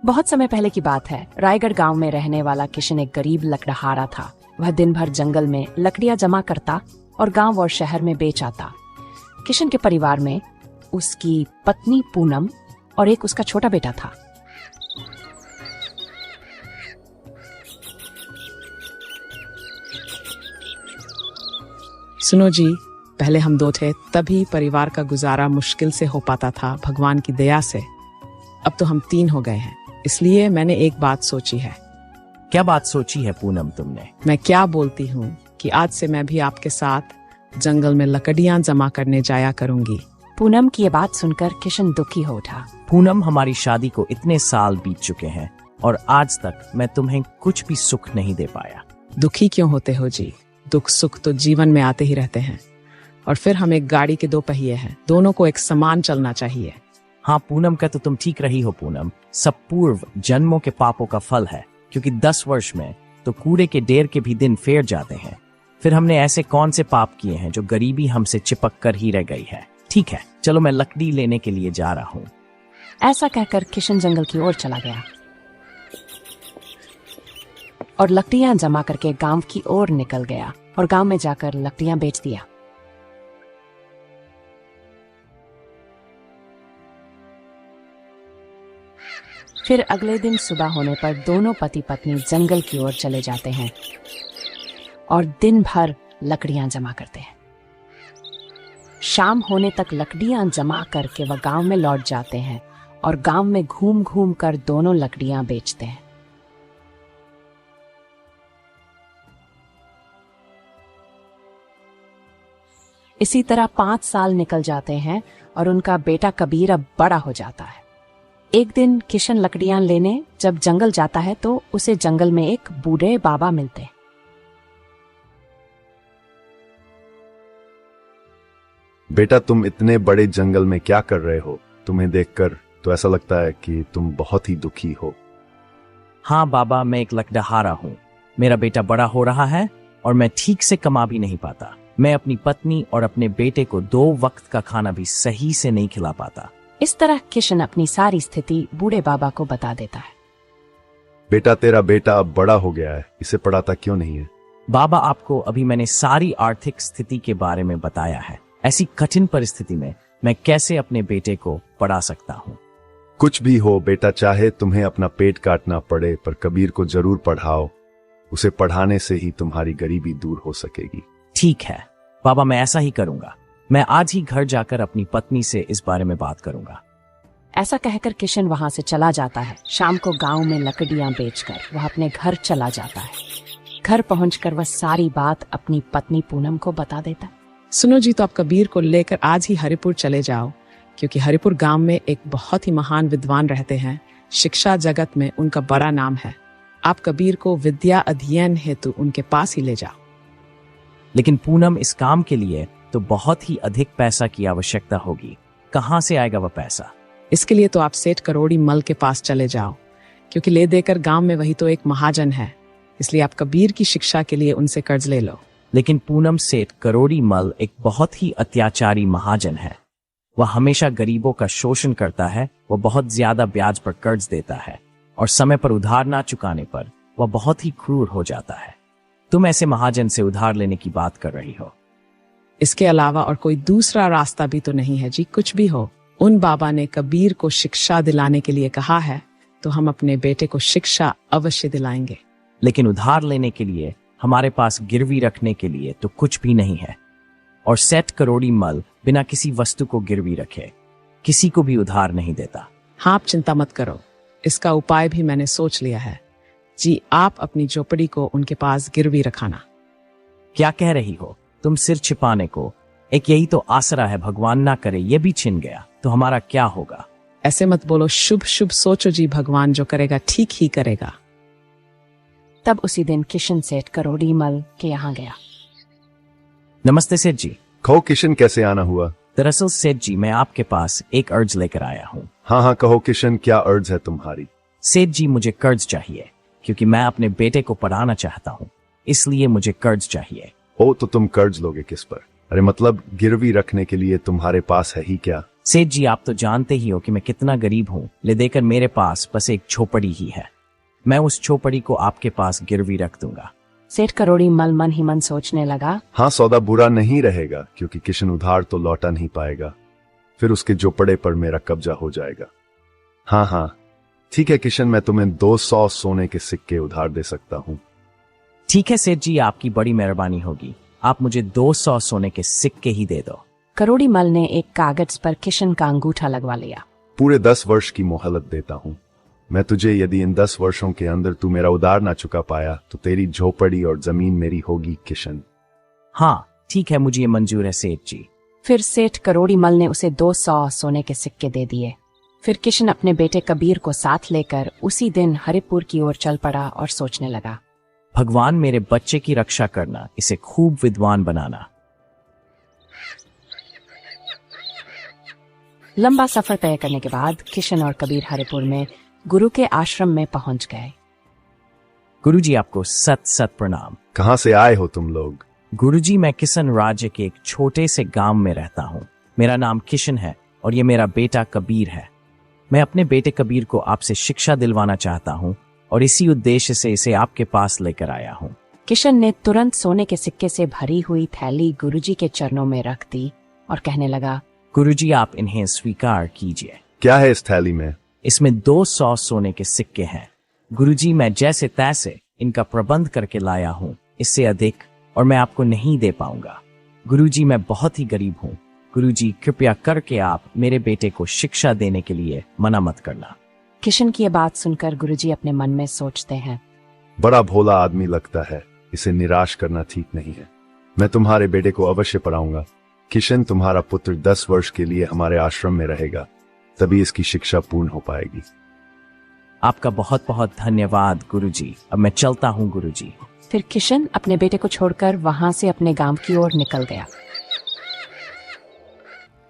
बहुत समय पहले की बात है। रायगढ़ गांव में रहने वाला किशन एक गरीब लकड़हारा था। वह दिन भर जंगल में लकड़ियां जमा करता और गांव और शहर में बेच आता। किशन के परिवार में उसकी पत्नी पूनम और एक उसका छोटा बेटा था। सुनो जी, पहले हम दो थे, तभी परिवार का गुजारा मुश्किल से हो पाता था भगवान की दया से। अब तो हम 3 हो गए हैं, इसलिए मैंने एक बात सोची है। क्या बात सोची है पूनम तुमने? मैं क्या बोलती हूँ कि आज से मैं भी आपके साथ जंगल में लकड़ियां जमा करने जाया करूंगी। पूनम की ये बात सुनकर किशन दुखी हो उठा। पूनम, हमारी शादी को इतने साल बीत चुके हैं और आज तक मैं तुम्हें कुछ भी सुख नहीं दे पाया। दुखी क्यों होते हो जी? दुख सुख तो जीवन में आते ही रहते हैं। और फिर हम एक गाड़ी के 2 पहिए हैं, दोनों को एक समान चलना चाहिए। हाँ पूनम, का तो तुम ठीक रही हो पूनम। सब पूर्व जन्मों के पापों का फल है, क्योंकि 10 वर्ष में तो कूड़े के ढेर के भी दिन फेर जाते हैं। फिर हमने ऐसे कौन से पाप किए हैं जो गरीबी हमसे चिपक कर ही रह गई है। ठीक है, चलो मैं लकड़ी लेने के लिए जा रहा हूँ। ऐसा कहकर किशन जंगल की ओर चला गया और लकड़ियां जमा करके गांव की ओर निकल गया और गांव में जाकर लकड़ियां बेच दिया। फिर अगले दिन सुबह होने पर दोनों पति पत्नी जंगल की ओर चले जाते हैं और दिन भर लकड़ियां जमा करते हैं। शाम होने तक लकड़ियां जमा करके वह गांव में लौट जाते हैं और गांव में घूम घूम कर दोनों लकड़ियां बेचते हैं। इसी तरह 5 साल निकल जाते हैं और उनका बेटा कबीर अब बड़ा हो जाता है। एक दिन किशन लकड़ियां लेने जब जंगल जाता है तो उसे जंगल में एक बूढ़े बाबा मिलते हैं। बेटा, तुम इतने बड़े जंगल में क्या कर रहे हो? तुम्हें देखकर तो ऐसा लगता है कि तुम बहुत ही दुखी हो। हाँ बाबा, मैं एक लकड़हारा हूँ। मेरा बेटा बड़ा हो रहा है और मैं ठीक से कमा भी नहीं पाता। मैं अपनी पत्नी और अपने बेटे को 2 वक्त का खाना भी सही से नहीं खिला पाता। इस तरह किशन अपनी सारी स्थिति बूढ़े बाबा को बता देता है। बेटा, तेरा बेटा अब बड़ा हो गया है, इसे पढ़ाता क्यों नहीं है? बाबा, आपको अभी मैंने सारी आर्थिक स्थिति के बारे में बताया है। ऐसी कठिन परिस्थिति में मैं कैसे अपने बेटे को पढ़ा सकता हूँ? कुछ भी हो बेटा, चाहे तुम्हें अपना पेट काटना पड़े, पर कबीर को जरूर पढ़ाओ। उसे पढ़ाने से ही तुम्हारी गरीबी दूर हो सकेगी। ठीक है बाबा, मैं ऐसा ही करूंगा। मैं आज ही घर जाकर अपनी पत्नी से इस बारे में बात करूंगा। ऐसा कहकर किशन वहां से चला जाता है। शाम को गांव में लकड़ियां बेचकर वह अपने घर चला जाता है। घर पहुंचकर वह सारी बात अपनी पत्नी पूनम को बता देता है। सुनो जी, तो आप कबीर को लेकर आज ही हरिपुर चले जाओ, क्योंकि हरिपुर गांव में एक बहुत ही महान विद्वान रहते हैं। शिक्षा जगत में उनका बड़ा नाम है। आप कबीर को विद्या अध्ययन हेतु उनके पास ही ले जाओ। लेकिन पूनम, इस काम के लिए तो बहुत ही अधिक पैसा की आवश्यकता होगी। कहाँ से आएगा वह पैसा? इसके लिए तो आप सेठ करोड़ी मल के पास चले जाओ, क्योंकि ले देकर गांव में वही तो एक महाजन है। इसलिए आप कबीर की शिक्षा के लिए उनसे कर्ज ले लो। लेकिन पूनम, सेठ करोड़ी मल एक बहुत ही अत्याचारी महाजन है। वह हमेशा गरीबों का शोषण करता है। वह बहुत ज्यादा ब्याज पर कर्ज देता है और समय पर उधार ना चुकाने पर वह बहुत ही क्रूर हो जाता है। तुम ऐसे महाजन से उधार लेने की बात कर रही हो? इसके अलावा और कोई दूसरा रास्ता भी तो नहीं है जी। कुछ भी हो, उन बाबा ने कबीर को शिक्षा दिलाने के लिए कहा है, तो हम अपने बेटे को शिक्षा अवश्य दिलाएंगे। लेकिन उधार लेने के लिए हमारे पास गिरवी रखने के लिए तो कुछ भी नहीं है, और सेठ करोड़ी मल बिना किसी वस्तु को गिरवी रखे किसी को भी उधार नहीं देता। हाँ, आप चिंता मत करो, इसका उपाय भी मैंने सोच लिया है जी। आप अपनी झोपड़ी को उनके पास गिरवी रखाना। क्या कह रही हो तुम? सिर छिपाने को एक यही तो आसरा है। भगवान ना करे ये भी छिन गया तो हमारा क्या होगा? ऐसे मत बोलो, शुभ शुभ सोचो जी। भगवान जो करेगा ठीक ही करेगा। तब उसी दिन किशन सेठ करोड़ी मल के यहाँ गया। नमस्ते सेठ जी। कहो किशन, कैसे आना हुआ? दरअसल सेठ जी, मैं आपके पास एक अर्ज लेकर आया हूँ। हाँ कहो किशन, क्या अर्ज है तुम्हारी? सेठ जी, मुझे कर्ज चाहिए, क्योंकि मैं अपने बेटे को पढ़ाना चाहता हूँ, इसलिए मुझे कर्ज चाहिए। ओ, तो तुम कर्ज लोगे किस पर? अरे मतलब गिरवी रखने के लिए तुम्हारे पास है ही क्या? सेठ जी, आप तो जानते ही हो कि मैं कितना गरीब हूँ, ले देकर मेरे पास बस एक झोपड़ी ही है। मैं उस झोपड़ी को आपके पास गिरवी रख दूंगा। सेठ करोड़ी मल मन ही मन सोचने लगा। हाँ, सौदा बुरा नहीं रहेगा, क्योंकि किशन उधार तो लौटा नहीं पाएगा, फिर उसके झोपड़े पर मेरा कब्जा हो जाएगा। हाँ, ठीक है किशन, मैं तुम्हें 200 सोने के सिक्के उधार दे सकता हूँ। ठीक है सेठ जी, आपकी बड़ी मेहरबानी होगी। आप मुझे 200 सोने के सिक्के ही दे दो। करोड़ी मल ने एक कागज पर किशन का अंगूठा लगवा लिया। पूरे 10 वर्ष की मोहलत देता हूँ मैं तुझे। यदि इन 10 वर्षों के अंदर तू मेरा उधार ना चुका पाया तो तेरी झोपड़ी और जमीन मेरी होगी किशन। हाँ ठीक है, मुझे ये मंजूर है सेठ जी। फिर सेठ करोड़ी मल ने उसे 200 सोने के सिक्के दे दिए। फिर किशन अपने बेटे कबीर को साथ लेकर उसी दिन हरिपुर की ओर चल पड़ा और सोचने लगा, भगवान मेरे बच्चे की रक्षा करना, इसे खूब विद्वान बनाना। लंबा सफर तय करने के बाद किशन और कबीर हरिपुर में गुरु के आश्रम में पहुंच गए। गुरुजी, आपको सत सत प्रणाम। कहाँ से आए हो तुम लोग? गुरुजी, मैं किशन राज्य के एक छोटे से गांव में रहता हूँ। मेरा नाम किशन है और ये मेरा बेटा कबीर है। मैं अपने बेटे कबीर को आपसे शिक्षा दिलवाना चाहता हूँ और इसी उद्देश्य से इसे आपके पास लेकर आया हूँ। किशन ने तुरंत सोने के सिक्के से भरी हुई थैली गुरुजी के चरणों में रख दी और कहने लगा, गुरुजी, आप इन्हें स्वीकार कीजिए। क्या है इस थैली में? इसमें 200 सोने के सिक्के हैं। गुरुजी, मैं जैसे तैसे इनका प्रबंध करके लाया हूँ, इससे अधिक और मैं आपको नहीं दे पाऊंगा। गुरुजी, मैं बहुत ही गरीब हूँ। गुरुजी, कृपया करके आप मेरे बेटे को शिक्षा देने के लिए मना मत करना। किशन की ये बात सुनकर गुरुजी अपने मन में सोचते हैं, बड़ा भोला आदमी लगता है, इसे निराश करना ठीक नहीं है। मैं तुम्हारे बेटे को अवश्य पढ़ाऊंगा। किशन, तुम्हारा पुत्र 10 वर्ष के लिए हमारे आश्रम में रहेगा, तभी इसकी शिक्षा पूर्ण हो पाएगी। आपका बहुत बहुत धन्यवाद गुरुजी। अब मैं चलता हूँ गुरुजी। फिर किशन अपने बेटे को छोड़कर वहां से अपने गांव की ओर निकल गया।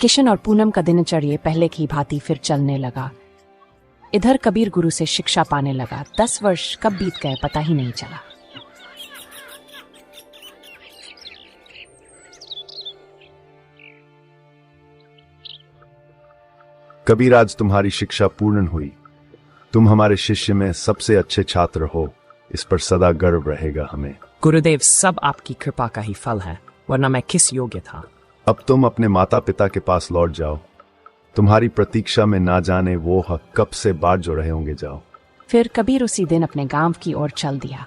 किशन और पूनम का दिनचर्या पहले की भांति फिर चलने लगा। इधर कबीर गुरु से शिक्षा पाने लगा। 10 वर्ष कब बीत गए पता ही नहीं चला। कबीर, आज तुम्हारी शिक्षा पूर्ण हुई। तुम हमारे शिष्य में सबसे अच्छे छात्र हो, इस पर सदा गर्व रहेगा हमें। गुरुदेव, सब आपकी कृपा का ही फल है, वरना मैं किस योग्य था। अब तुम अपने माता पिता के पास लौट जाओ। तुम्हारी प्रतीक्षा में ना जाने वो कब से बाट जो रहे होंगे। जाओ। फिर कबीर उसी दिन अपने गांव की ओर चल दिया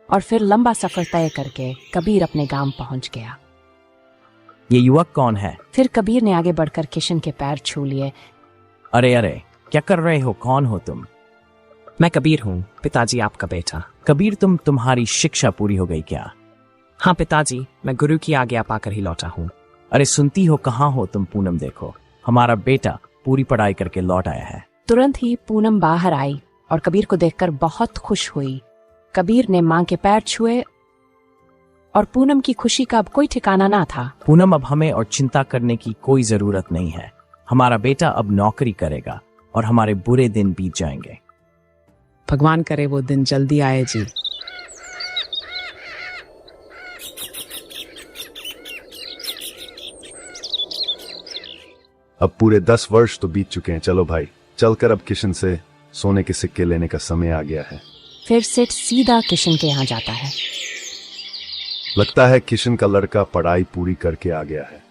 और फिर लंबा सफर तय करके कबीर अपने गांव पहुंच गया। ये युवक कौन है? फिर कबीर ने आगे बढ़कर किशन के पैर छू लिए। अरे अरे, क्या कर रहे हो? कौन हो तुम? मैं कबीर हूँ, पिताजी आपका बेटा। कबीर, तुम्हारी शिक्षा पूरी हो गई क्या? हाँ पिताजी, मैं गुरु की आज्ञा पाकर ही लौटा हूँ। अरे सुनती हो, कहाँ हो तुम? पूनम देखो, हमारा बेटा पूरी पढ़ाई करके लौट आया है। तुरंत ही पूनम बाहर आई और कबीर को देखकर बहुत खुश हुई। कबीर ने मां के पैर छुए और पूनम की खुशी का अब कोई ठिकाना ना था। पूनम, अब हमें और चिंता करने की कोई जरूरत नहीं है। हमारा बेटा अब नौकरी करेगा और हमारे बुरे दिन बीत जाएंगे। भगवान करे वो दिन जल्दी आए जी। अब पूरे 10 वर्ष तो बीत चुके हैं। चलो भाई, चलकर अब किशन से सोने के सिक्के लेने का समय आ गया है। फिर सेठ सीधा किशन के यहाँ जाता है। लगता है किशन का लड़का पढ़ाई पूरी करके आ गया है।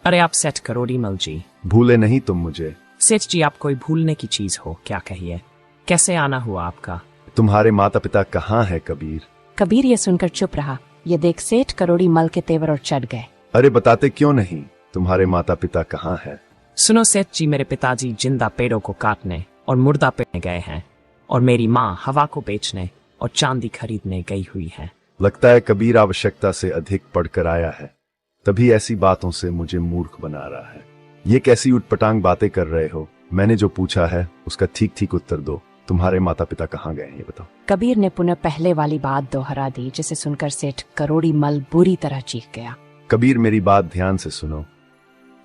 अरे आप सेठ करोड़ी मल जी, भूले नहीं तुम मुझे? सेठ जी, आप कोई भूलने की चीज हो क्या? कहिए, कैसे आना हुआ आपका? तुम्हारे माता पिता कहाँ है कबीर? कबीर ये सुनकर चुप रहा। ये देख सेठ करोड़ी मल के तेवर और चढ़ गए। अरे बताते क्यों नहीं? तुम्हारे माता पिता कहाँ है? सुनो सेठ जी, मेरे पिताजी जिंदा पेड़ों को काटने और मुर्दा पेड़ने गए हैं और मेरी माँ हवा को बेचने और चांदी खरीदने गई हुई है। लगता है कबीर आवश्यकता से अधिक पढ़कर आया है, तभी ऐसी बातों से मुझे मूर्ख बना रहा है। ये कैसी उटपटांग बातें कर रहे हो? मैंने जो पूछा है उसका ठीक ठीक उत्तर दो। तुम्हारे माता पिता कहाँ गए हैं ये बताओ। कबीर ने पुनः पहले वाली बात दोहरा दी, जिसे सुनकर सेठ करोड़ी मल बुरी तरह चीख गया। कबीर, मेरी बात ध्यान से सुनो।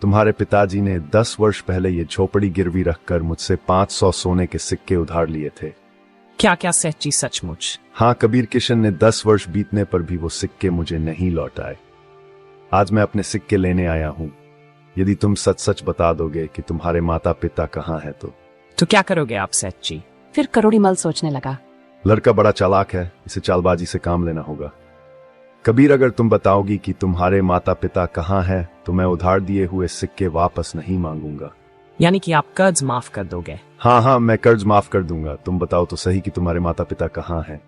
तुम्हारे पिताजी ने 10 वर्ष पहले ये झोपड़ी गिरवी रखकर मुझसे 500 सोने के सिक्के उधार लिए थे। क्या क्या सेठ जी, सचमुच? हाँ कबीर, किशन ने 10 वर्ष बीतने पर भी वो सिक्के मुझे नहीं लौटाए। आज मैं अपने सिक्के लेने आया हूँ। यदि तुम सच सच बता दोगे कि तुम्हारे माता पिता कहाँ है तो क्या करोगे आप सेठ जी? फिर करोड़ी मल सोचने लगा। लड़का बड़ा चालाक है, इसे चालबाजी से काम लेना होगा। कबीर, अगर तुम बताओगी कि तुम्हारे माता पिता कहाँ है तो मैं उधार दिए हुए सिक्के वापस नहीं मांगूंगा। यानी कि आप कर्ज माफ कर दोगे? हाँ, मैं कर्ज माफ कर दूंगा। तुम बताओ तो सही कि तुम्हारे माता पिता कहाँ हैं।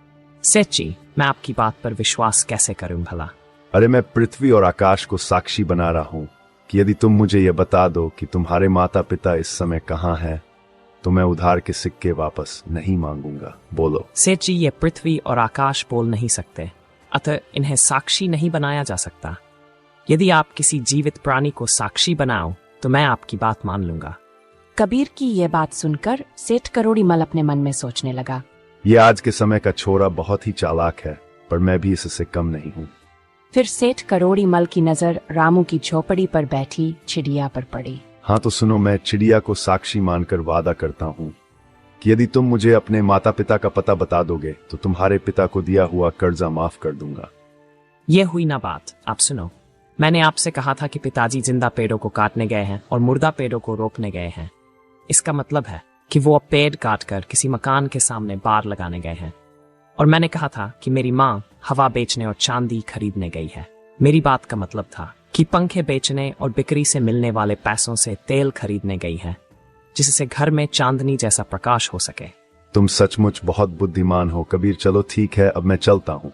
सेठ जी, मैं आपकी बात पर विश्वास कैसे करूं भला? अरे, मैं पृथ्वी और आकाश को साक्षी बना रहा हूँ कि यदि तुम मुझे यह बता दो कि तुम्हारे माता पिता इस समय कहाँ हैं तो मैं उधार के सिक्के वापस नहीं मांगूंगा। बोलो। सेठ जी, ये पृथ्वी और आकाश बोल नहीं सकते, अतः इन्हें साक्षी नहीं बनाया जा सकता। यदि आप किसी जीवित प्राणी को साक्षी बनाओ तो मैं आपकी बात मान लूंगा। कबीर की ये बात सुनकर सेठ करोड़ी मल अपने मन में सोचने लगा। ये आज के समय का छोरा बहुत ही चालाक है, पर मैं भी इससे कम नहीं हूँ। फिर सेठ करोड़ी मल की नजर रामू की झोपड़ी पर बैठी चिड़िया पर पड़ी। हाँ तो सुनो, मैं चिड़िया को साक्षी मानकर वादा करता हूँ कि यदि तुम मुझे अपने माता पिता का पता बता दोगे तो तुम्हारे पिता को दिया हुआ कर्जा माफ कर दूंगा। ये हुई ना बात। आप सुनो, मैंने आपसे कहा था कि पिताजी जिंदा पेड़ों को काटने गए हैं और मुर्दा पेड़ों को रोपने गए हैं। इसका मतलब है कि वो अब पेड़ काटकर किसी मकान के सामने बार लगाने गए हैं। और मैंने कहा था कि मेरी माँ हवा बेचने और चांदी खरीदने गई है। मेरी बात का मतलब था कि पंखे बेचने और बिक्री से मिलने वाले पैसों से तेल खरीदने गई है, जिससे घर में चांदनी जैसा प्रकाश हो सके। तुम सचमुच बहुत बुद्धिमान हो कबीर। चलो ठीक है, अब मैं चलता हूँ।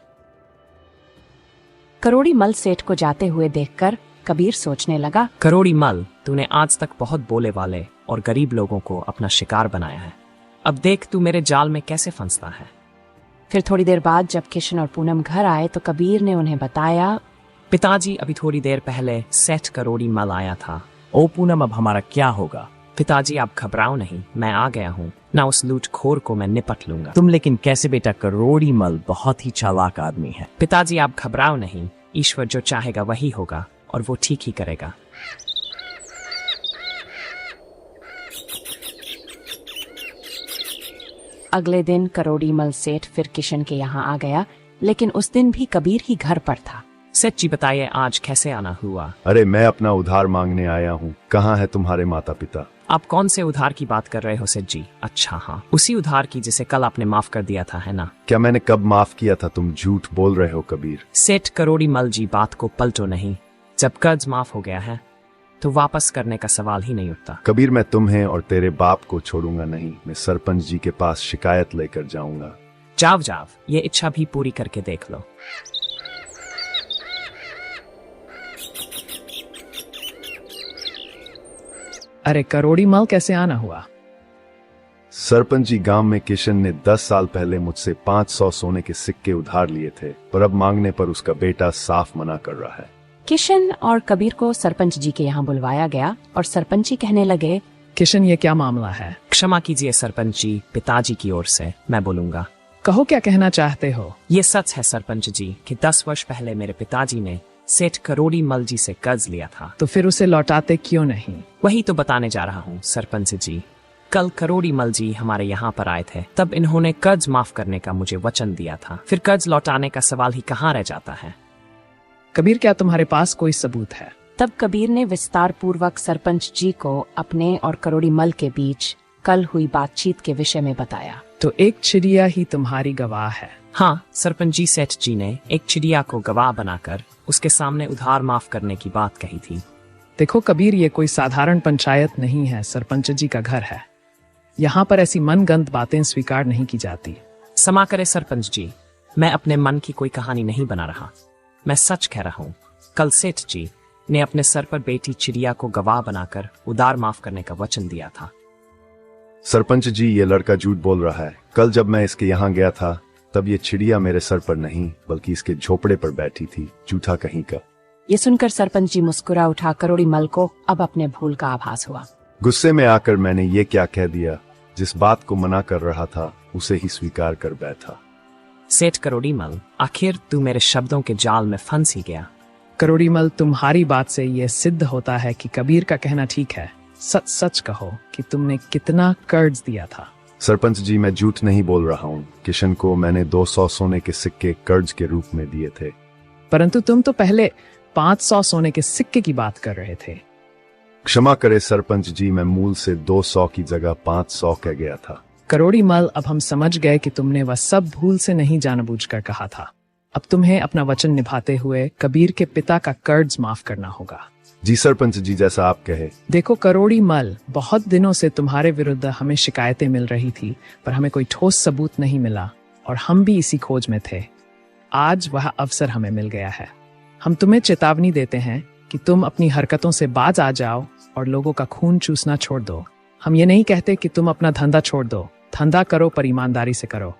करोड़ी मल सेठ को जाते हुए देखकर कबीर सोचने लगा। करोड़ी मल, तूने आज तक बहुत बोले वाले और गरीब लोगों को अपना शिकार बनाया है। अब देख तू मेरे जाल में कैसे फंसता है। फिर थोड़ी देर बाद जब किशन और पूनम घर आए तो कबीर ने उन्हें बताया, पिताजी, अभी थोड़ी देर पहले सेठ करोड़ी मल आया था। ओ पूनम, अब हमारा क्या होगा? पिताजी, आप घबराओ नहीं, मैं आ गया हूँ ना। उस लूटखोर को मैं निपट लूंगा। तुम लेकिन कैसे बेटा? करोड़ी मल बहुत ही चालाक आदमी है। पिताजी, आप घबराओ नहीं, ईश्वर जो चाहेगा वही होगा और वो ठीक ही करेगा। अगले दिन करोड़ी मल सेठ फिर किशन के यहाँ आ गया, लेकिन उस दिन भी कबीर ही घर पर था। सेठ जी, बताइए आज कैसे आना हुआ? अरे, मैं अपना उधार मांगने आया हूँ। कहाँ है तुम्हारे माता पिता? आप कौन से उधार की बात कर रहे हो सेठ जी? अच्छा हाँ, उसी उधार की जिसे कल आपने माफ कर दिया था, है ना? क्या मैंने कब माफ किया था? तुम झूठ बोल रहे हो कबीर। सेठ करोड़ी मल जी, बात को पलटो नहीं। जब कर्ज माफ हो गया है तो वापस करने का सवाल ही नहीं उठता। कबीर, मैं तुम्हें और तेरे बाप को छोड़ूंगा नहीं। मैं सरपंच जी के पास शिकायत लेकर जाऊंगा। जाओ जाओ, ये इच्छा भी पूरी करके देख लो। अरे, करोड़ी मल कैसे आना हुआ? सरपंच जी, गांव में किशन ने 10 साल पहले मुझसे 500 सोने के सिक्के उधार लिए थे, पर अब मांगने पर उसका बेटा साफ मना कर रहा है। किशन और कबीर को सरपंच जी के यहाँ बुलवाया गया और सरपंच जी कहने लगे, किशन, ये क्या मामला है? क्षमा कीजिए सरपंच जी, पिताजी की ओर से मैं बोलूंगा। कहो, क्या कहना चाहते हो? ये सच है सरपंच जी कि 10 वर्ष पहले मेरे पिताजी ने सेठ करोड़ी मल जी से कर्ज लिया था। तो फिर उसे लौटाते क्यों नहीं? वही तो बताने जा रहा हूँ सरपंच जी। कल करोड़ी मल जी हमारे यहाँ पर आए थे, तब इन्होंने कर्ज माफ करने का मुझे वचन दिया था। फिर कर्ज लौटाने का सवाल ही कहाँ रह जाता है। कबीर, क्या तुम्हारे पास कोई सबूत है? तब कबीर ने विस्तार पूर्वक सरपंच जी को अपने और करोड़ी मल के बीच कल हुई बातचीत के विषय में बताया। तो एक चिड़िया ही तुम्हारी गवाह है? हाँ, सरपंच जी, सेठ जी ने एक चिड़िया को गवाह बनाकर उसके सामने उधार माफ करने की बात कही थी। देखो कबीर, ये कोई साधारण पंचायत नहीं है, सरपंच जी का घर है। यहाँ पर ऐसी मनगंत बातें स्वीकार नहीं की जाती। क्षमा करे सरपंच जी, मैं अपने मन की कोई कहानी नहीं बना रहा, मैं सच कह रहा हूँ। कल सेठ जी ने अपने सर पर बेटी चिड़िया को गवाह बनाकर उधार माफ करने का वचन दिया था। सरपंच जी, ये लड़का झूठ बोल रहा है। कल जब मैं इसके यहाँ गया था तब ये चिड़िया मेरे सर पर नहीं बल्कि इसके झोपड़े पर बैठी थी। झूठा कहीं का। ये सुनकर सरपंच जी मुस्कुरा उठा। करोड़ी मल को अब अपने भूल का आभास हुआ। गुस्से में आकर मैंने ये क्या कह दिया। जिस बात को मना कर रहा था उसे ही स्वीकार कर बैठा। सेठ करोड़ी मल, आखिर तू मेरे शब्दों के जाल में फंस ही गया। करोड़ी मल, तुम्हारी बात से ये सिद्ध होता है कि कबीर का कहना ठीक है। सच सच कहो कि तुमने कितना कर्ज दिया था? सरपंच जी, मैं झूठ नहीं बोल रहा हूँ। किशन को मैंने 200 सोने के सिक्के कर्ज के रूप में दिए थे। परंतु तुम तो पहले 500 सोने के सिक्के की बात कर रहे थे। क्षमा करे सरपंच जी, मैं मूल से 200 की जगह 500 कह गया था। करोड़ी मल, अब हम समझ गए कि तुमने वह सब भूल से नहीं जानबूझकर कहा था। अब तुम्हें अपना वचन निभाते हुए कबीर के पिता का कर्ज माफ करना होगा। जी सरपंच जी, जैसा आप कहे। देखो करोड़ी मल, बहुत दिनों से तुम्हारे विरुद्ध हमें शिकायतें मिल रही थी, पर हमें कोई ठोस सबूत नहीं मिला और हम भी इसी खोज में थे। आज वह अवसर हमें मिल गया है। हम तुम्हें चेतावनी देते हैं कि तुम अपनी हरकतों से बाज आ जाओ और लोगों का खून चूसना छोड़ दो। हम ये नहीं कहते कि तुम अपना धंधा छोड़ दो, धंधा करो पर ईमानदारी से करो।